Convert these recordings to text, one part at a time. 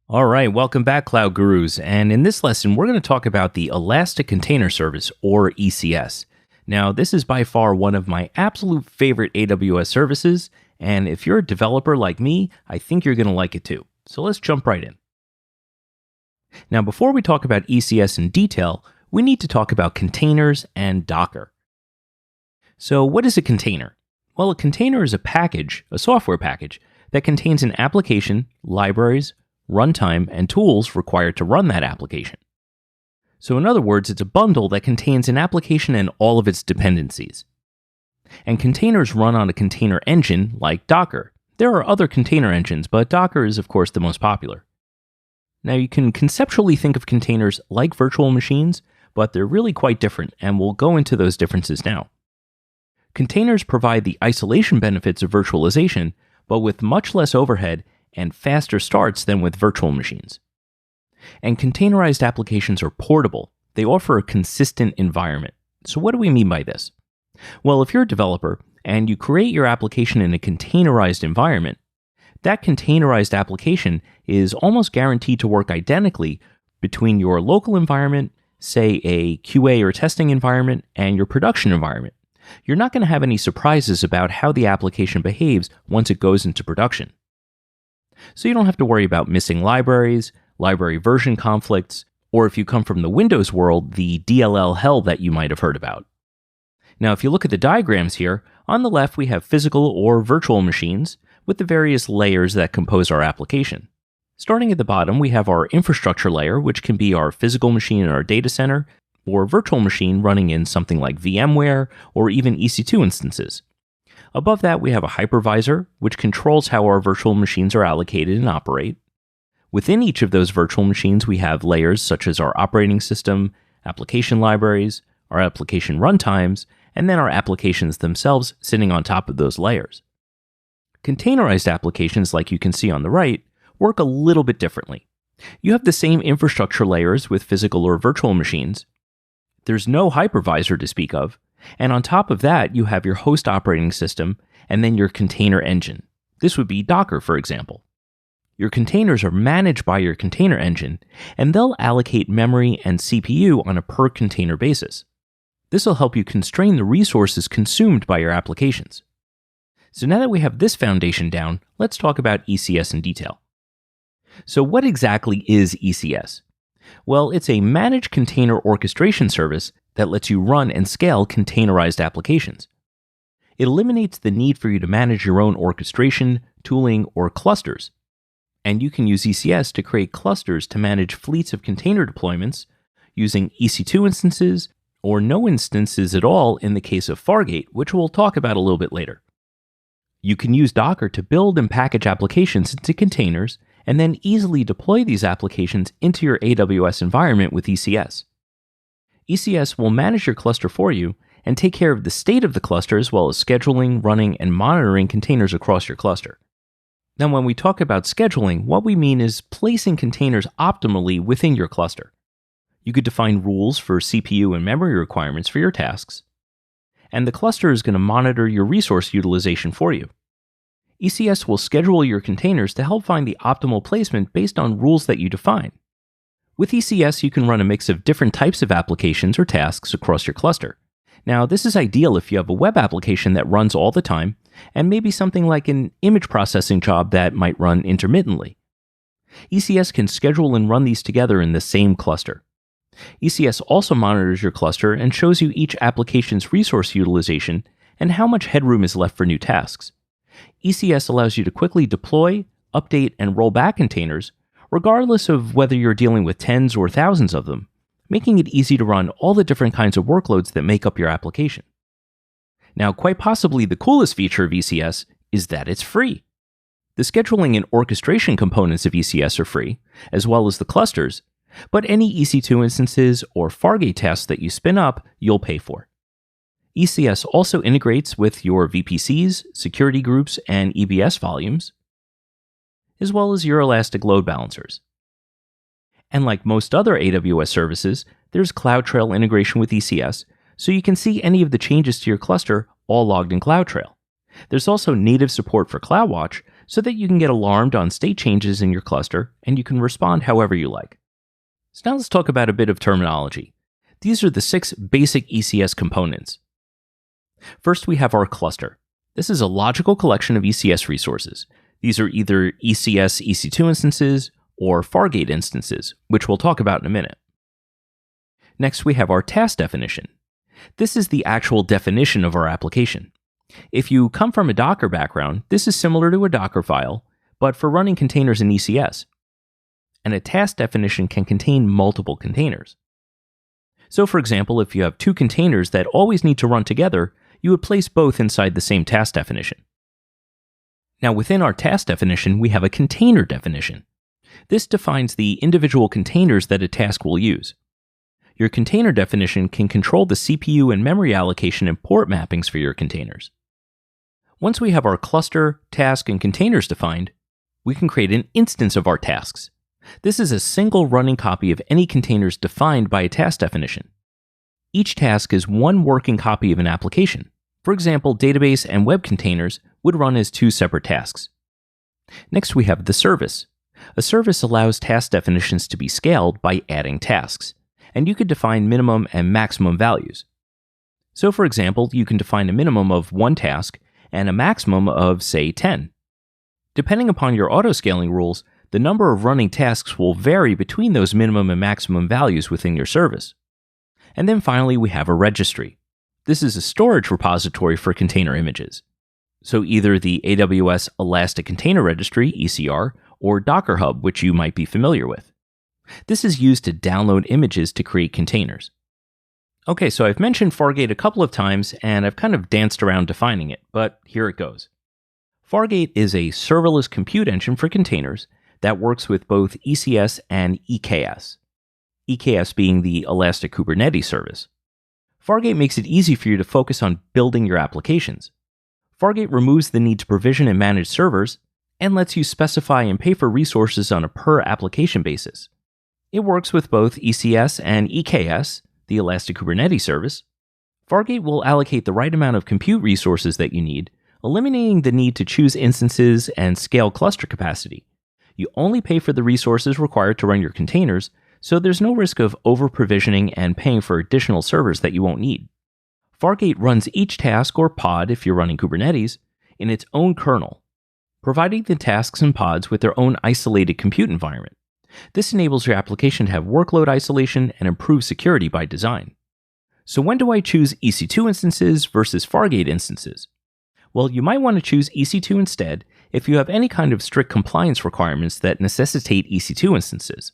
All right, welcome back, Cloud Gurus. And in this lesson, we're going to talk about the Elastic Container Service, or ECS. Now, this is by far one of my absolute favorite AWS services, and if you're a developer like me, I think you're going to like it too. So let's jump right in. Now, before we talk about ECS in detail, we need to talk about containers and Docker. So what is a container? Well, a container is a package, a software package, that contains an application, libraries, runtime, and tools required to run that application. So in other words, it's a bundle that contains an application and all of its dependencies. And containers run on a container engine like Docker. There are other container engines, but Docker is of course the most popular. Now you can conceptually think of containers like virtual machines, but they're really quite different, and we'll go into those differences now. Containers provide the isolation benefits of virtualization, but with much less overhead and faster starts than with virtual machines. And containerized applications are portable. They offer a consistent environment. So what do we mean by this? Well, if you're a developer and you create your application in a containerized environment, that containerized application is almost guaranteed to work identically between your local environment, say a QA or testing environment, and your production environment. You're not going to have any surprises about how the application behaves once it goes into production. So you don't have to worry about missing libraries, library version conflicts, or if you come from the Windows world, the DLL hell that you might have heard about. Now, if you look at the diagrams here, on the left we have physical or virtual machines with the various layers that compose our application. Starting at the bottom, we have our infrastructure layer, which can be our physical machine in our data center, or virtual machine running in something like VMware or even EC2 instances. Above that, we have a hypervisor, which controls how our virtual machines are allocated and operate. Within each of those virtual machines, we have layers such as our operating system, application libraries, our application runtimes, and then our applications themselves sitting on top of those layers. Containerized applications, like you can see on the right, work a little bit differently. You have the same infrastructure layers with physical or virtual machines. There's no hypervisor to speak of. And on top of that, you have your host operating system and then your container engine. This would be Docker, for example. Your containers are managed by your container engine, and they'll allocate memory and CPU on a per container basis. This will help you constrain the resources consumed by your applications. So now that we have this foundation down, let's talk about ECS in detail. So what exactly is ECS? Well, it's a managed container orchestration service that lets you run and scale containerized applications. It eliminates the need for you to manage your own orchestration, tooling, or clusters. And you can use ECS to create clusters to manage fleets of container deployments using EC2 instances or no instances at all in the case of Fargate, which we'll talk about a little bit later. You can use Docker to build and package applications into containers and then easily deploy these applications into your AWS environment with ECS. ECS will manage your cluster for you and take care of the state of the cluster as well as scheduling, running, and monitoring containers across your cluster. Now, when we talk about scheduling, what we mean is placing containers optimally within your cluster. You could define rules for CPU and memory requirements for your tasks, and the cluster is going to monitor your resource utilization for you. ECS will schedule your containers to help find the optimal placement based on rules that you define. With ECS, you can run a mix of different types of applications or tasks across your cluster. Now, this is ideal if you have a web application that runs all the time, and maybe something like an image processing job that might run intermittently. ECS can schedule and run these together in the same cluster. ECS also monitors your cluster and shows you each application's resource utilization and how much headroom is left for new tasks. ECS allows you to quickly deploy, update, and roll back containers, regardless of whether you're dealing with tens or thousands of them, making it easy to run all the different kinds of workloads that make up your application. Now, quite possibly the coolest feature of ECS is that it's free. The scheduling and orchestration components of ECS are free, as well as the clusters, but any EC2 instances or Fargate tasks that you spin up, you'll pay for. ECS also integrates with your VPCs, security groups, and EBS volumes, as well as your Elastic load balancers. And like most other AWS services, there's CloudTrail integration with ECS, so you can see any of the changes to your cluster all logged in CloudTrail. There's also native support for CloudWatch, so that you can get alarmed on state changes in your cluster and you can respond however you like. So now let's talk about a bit of terminology. These are the 6 basic ECS components. First, we have our cluster. This is a logical collection of ECS resources. These are either ECS EC2 instances or Fargate instances, which we'll talk about in a minute. Next, we have our task definition. This is the actual definition of our application. If you come from a Docker background, this is similar to a Docker file, but for running containers in ECS. And a task definition can contain multiple containers. So for example, if you have 2 containers that always need to run together, you would place both inside the same task definition. Now within our task definition, we have a container definition. This defines the individual containers that a task will use. Your container definition can control the CPU and memory allocation and port mappings for your containers. Once we have our cluster, task, and containers defined, we can create an instance of our tasks. This is a single running copy of any containers defined by a task definition. Each task is one working copy of an application. For example, database and web containers would run as 2 separate tasks. Next, we have the service. A service allows task definitions to be scaled by adding tasks, and you could define minimum and maximum values. So for example, you can define a minimum of 1 task and a maximum of, say, 10. Depending upon your autoscaling rules, the number of running tasks will vary between those minimum and maximum values within your service. And then finally, we have a registry. This is a storage repository for container images. So either the AWS Elastic Container Registry, ECR, or Docker Hub, which you might be familiar with. This is used to download images to create containers. Okay, so I've mentioned Fargate a couple of times, and I've kind of danced around defining it, but here it goes. Fargate is a serverless compute engine for containers that works with both ECS and EKS. EKS being the Elastic Kubernetes Service. Fargate makes it easy for you to focus on building your applications. Fargate removes the need to provision and manage servers and lets you specify and pay for resources on a per application basis. It works with both ECS and EKS, the Elastic Kubernetes Service. Fargate will allocate the right amount of compute resources that you need, eliminating the need to choose instances and scale cluster capacity. You only pay for the resources required to run your containers, so there's no risk of over-provisioning and paying for additional servers that you won't need. Fargate runs each task or pod, if you're running Kubernetes, in its own kernel, providing the tasks and pods with their own isolated compute environment. This enables your application to have workload isolation and improve security by design. So when do I choose EC2 instances versus Fargate instances? Well, you might want to choose EC2 instead if you have any kind of strict compliance requirements that necessitate EC2 instances.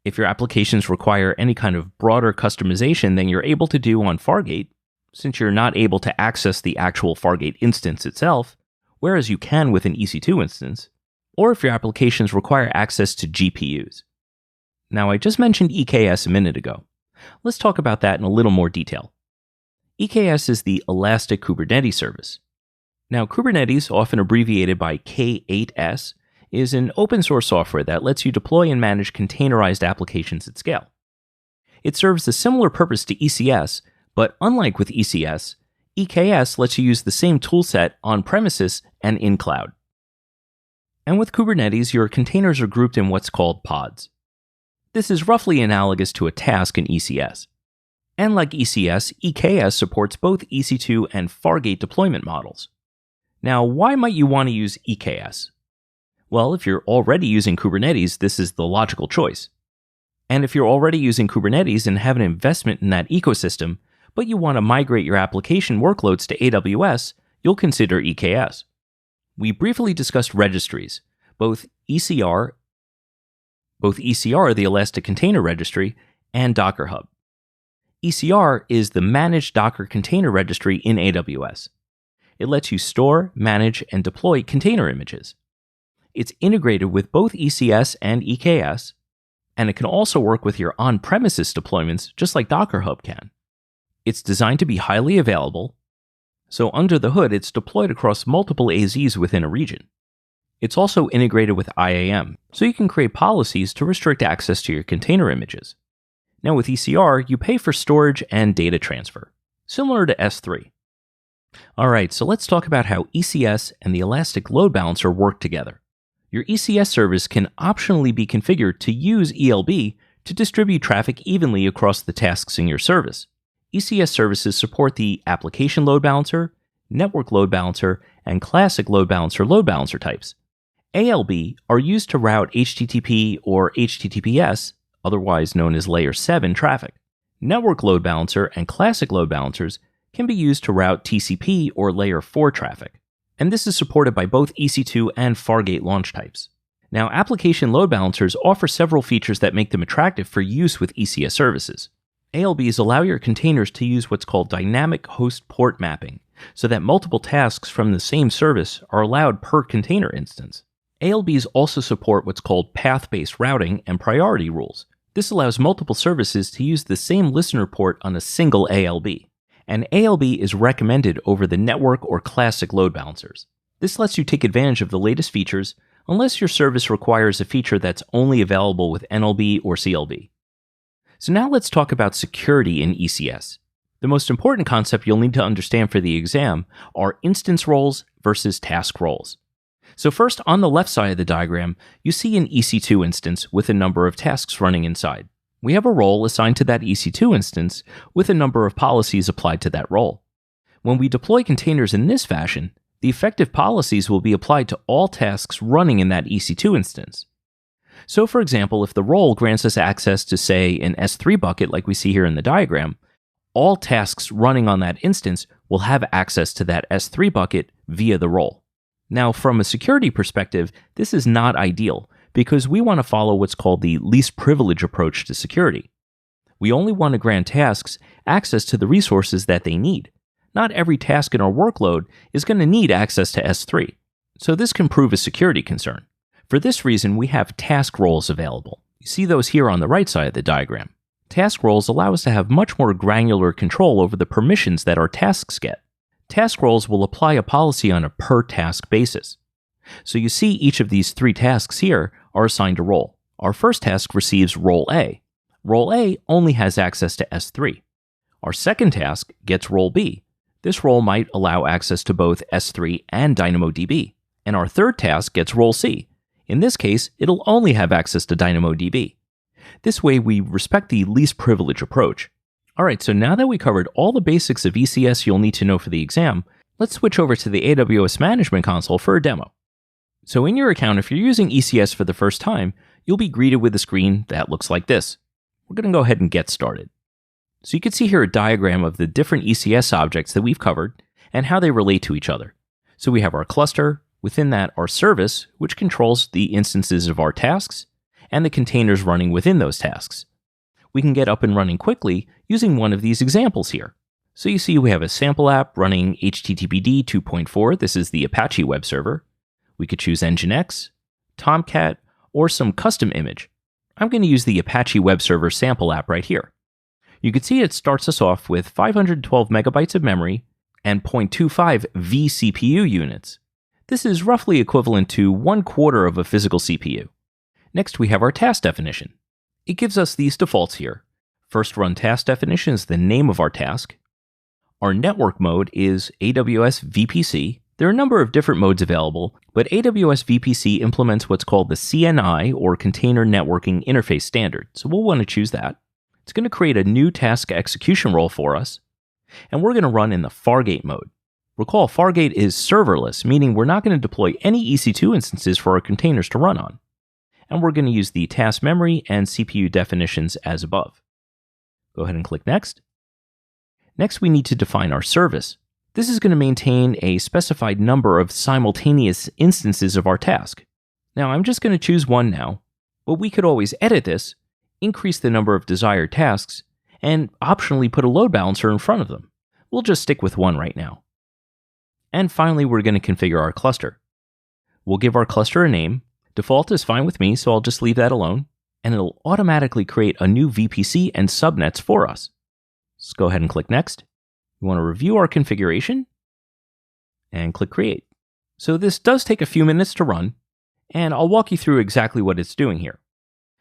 If your applications require any kind of broader customization than you're able to do on Fargate, since you're not able to access the actual Fargate instance itself, whereas you can with an EC2 instance, or if your applications require access to GPUs. Now, I just mentioned EKS a minute ago. Let's talk about that in a little more detail. EKS is the Elastic Kubernetes Service. Now, Kubernetes, often abbreviated by K8S, is an open source software that lets you deploy and manage containerized applications at scale. It serves a similar purpose to ECS, but unlike with ECS, EKS lets you use the same toolset on premises and in cloud. And with Kubernetes, your containers are grouped in what's called pods. This is roughly analogous to a task in ECS. And like ECS, EKS supports both EC2 and Fargate deployment models. Now, why might you want to use EKS? Well, if you're already using Kubernetes, this is the logical choice. And if you're already using Kubernetes and have an investment in that ecosystem, but you want to migrate your application workloads to AWS, you'll consider EKS. We briefly discussed registries, both ECR, the Elastic Container Registry, and Docker Hub. ECR is the Managed Docker Container Registry in AWS. It lets you store, manage, and deploy container images. It's integrated with both ECS and EKS, and it can also work with your on-premises deployments just like Docker Hub can. It's designed to be highly available, so under the hood it's deployed across multiple AZs within a region. It's also integrated with IAM, so you can create policies to restrict access to your container images. Now with ECR, you pay for storage and data transfer, similar to S3. All right, so let's talk about how ECS and the Elastic Load Balancer work together. Your ECS service can optionally be configured to use ELB to distribute traffic evenly across the tasks in your service. ECS services support the Application Load Balancer, Network Load Balancer, and Classic Load Balancer types. ALB are used to route HTTP or HTTPS, otherwise known as Layer 7 traffic. Network Load Balancer and Classic Load Balancers can be used to route TCP or Layer 4 traffic, and this is supported by both EC2 and Fargate launch types. Now, Application Load Balancers offer several features that make them attractive for use with ECS services. ALBs allow your containers to use what's called dynamic host port mapping, so that multiple tasks from the same service are allowed per container instance. ALBs also support what's called path-based routing and priority rules. This allows multiple services to use the same listener port on a single ALB. And ALB is recommended over the network or classic load balancers. This lets you take advantage of the latest features unless your service requires a feature that's only available with NLB or CLB. So now let's talk about security in ECS. The most important concept you'll need to understand for the exam are instance roles versus task roles. So first, on the left side of the diagram, you see an EC2 instance with a number of tasks running inside. We have a role assigned to that EC2 instance with a number of policies applied to that role. When we deploy containers in this fashion, the effective policies will be applied to all tasks running in that EC2 instance. So for example, if the role grants us access to, say, an S3 bucket like we see here in the diagram, all tasks running on that instance will have access to that S3 bucket via the role. Now, from a security perspective, this is not ideal because we want to follow what's called the least privilege approach to security. We only want to grant tasks access to the resources that they need. Not every task in our workload is going to need access to S3, so this can prove a security concern. For this reason, we have task roles available. You see those here on the right side of the diagram. Task roles allow us to have much more granular control over the permissions that our tasks get. Task roles will apply a policy on a per-task basis. So you see each of these three tasks here are assigned a role. Our first task receives role A. Role A only has access to S3. Our second task gets role B. This role might allow access to both S3 and DynamoDB. And our third task gets role C. In this case, it'll only have access to DynamoDB. This way, we respect the least privilege approach. Alright, so now that we covered all the basics of ECS you'll need to know for the exam, let's switch over to the AWS Management Console for a demo. So in your account, if you're using ECS for the first time, you'll be greeted with a screen that looks like this. We're going to go ahead and get started. So you can see here a diagram of the different ECS objects that we've covered and how they relate to each other. So we have our cluster, within that our service, which controls the instances of our tasks, and the containers running within those tasks. We can get up and running quickly using one of these examples here. So you see we have a sample app running HTTPD 2.4. This is the Apache web server. We could choose Nginx, Tomcat, or some custom image. I'm going to use the Apache web server sample app right here. You can see it starts us off with 512 megabytes of memory and 0.25 vCPU units. This is roughly equivalent to 1/4 of a physical CPU. Next, we have our task definition. It gives us these defaults here. First run task definition is the name of our task. Our network mode is AWS VPC. There are a number of different modes available, but AWS VPC implements what's called the CNI, or Container Networking Interface Standard, so we'll want to choose that. It's going to create a new task execution role for us, and we're going to run in the Fargate mode. Recall, Fargate is serverless, meaning we're not going to deploy any EC2 instances for our containers to run on. And we're going to use the task memory and CPU definitions as above. Go ahead and click Next. Next, we need to define our service. This is going to maintain a specified number of simultaneous instances of our task. Now, I'm just going to choose one now, but we could always edit this, increase the number of desired tasks, and optionally put a load balancer in front of them. We'll just stick with one right now. And finally, we're going to configure our cluster. We'll give our cluster a name. Default is fine with me, so I'll just leave that alone, and it'll automatically create a new VPC and subnets for us. Let's go ahead and click Next. We want to review our configuration and click Create. So this does take a few minutes to run, and I'll walk you through exactly what it's doing here.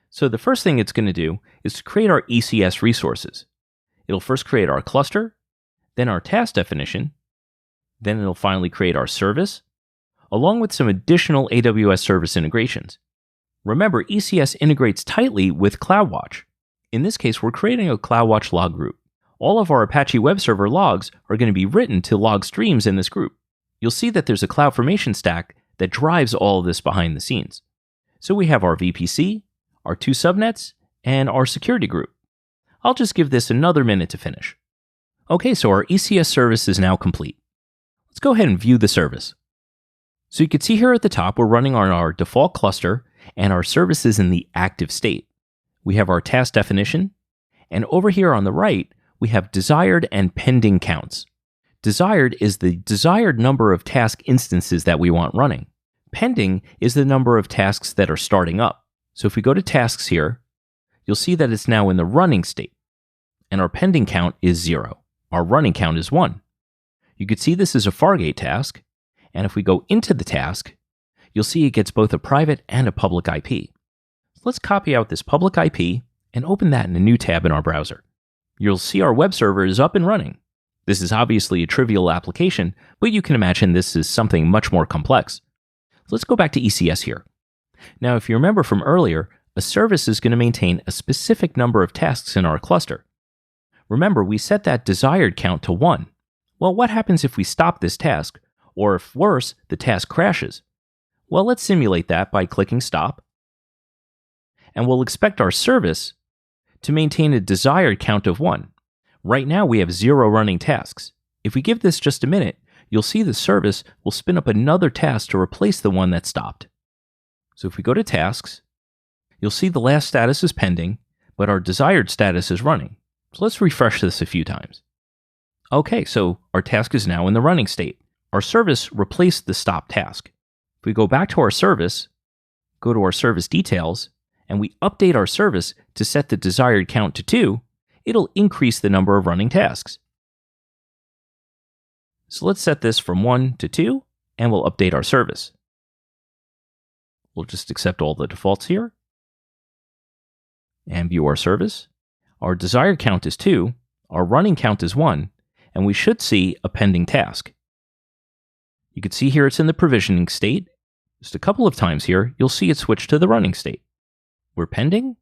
So the first thing it's going to do is to create our ECS resources. It'll first create our cluster, then our task definition, Then it'll finally create our service, along with some additional AWS service integrations. Remember, ECS integrates tightly with CloudWatch. In this case, we're creating a CloudWatch log group. All of our Apache web server logs are going to be written to log streams in this group. You'll see that there's a CloudFormation stack that drives all of this behind the scenes. So we have our VPC, our 2 subnets, and our security group. I'll just give this another minute to finish. Okay, so our ECS service is now complete. Let's go ahead and view the service. So you can see here at the top, we're running on our default cluster, and our service is in the active state. We have our task definition, and over here on the right, we have desired and pending counts. Desired is the desired number of task instances that we want running. Pending is the number of tasks that are starting up. So if we go to tasks here, you'll see that it's now in the running state, and our pending count is 0. Our running count is 1. You could see this is a Fargate task, and if we go into the task, you'll see it gets both a private and a public IP. So let's copy out this public IP and open that in a new tab in our browser. You'll see our web server is up and running. This is obviously a trivial application, but you can imagine this is something much more complex. Let's go back to ECS here. Now, if you remember from earlier, a service is going to maintain a specific number of tasks in our cluster. Remember, we set that desired count to 1. Well, what happens if we stop this task, or if worse, the task crashes? Well, let's simulate that by clicking stop, and we'll expect our service to maintain a desired count of 1. Right now, we have 0 running tasks. If we give this just a minute, you'll see the service will spin up another task to replace the one that stopped. So if we go to tasks, you'll see the last status is pending, but our desired status is running. So let's refresh this a few times. Okay, so our task is now in the running state. Our service replaced the stop task. If we go back to our service, go to our service details, and we update our service to set the desired count to 2, it'll increase the number of running tasks. So let's set this from 1 to 2, and we'll update our service. We'll just accept all the defaults here, and view our service. Our desired count is 2, our running count is 1, and we should see a pending task. You can see here it's in the provisioning state. Just a couple of times here, you'll see it switch to the running state. We're pending,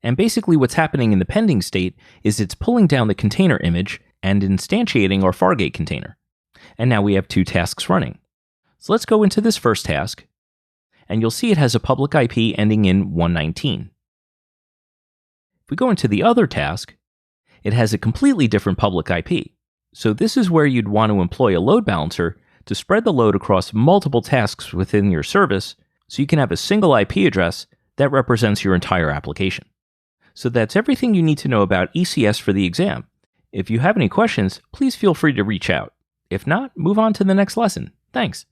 and basically what's happening in the pending state is it's pulling down the container image and instantiating our Fargate container. And now we have 2 tasks running. So let's go into this first task, and you'll see it has a public IP ending in 119. If we go into the other task, it has a completely different public IP. So this is where you'd want to employ a load balancer to spread the load across multiple tasks within your service so you can have a single IP address that represents your entire application. So that's everything you need to know about ECS for the exam. If you have any questions, please feel free to reach out. If not, move on to the next lesson. Thanks.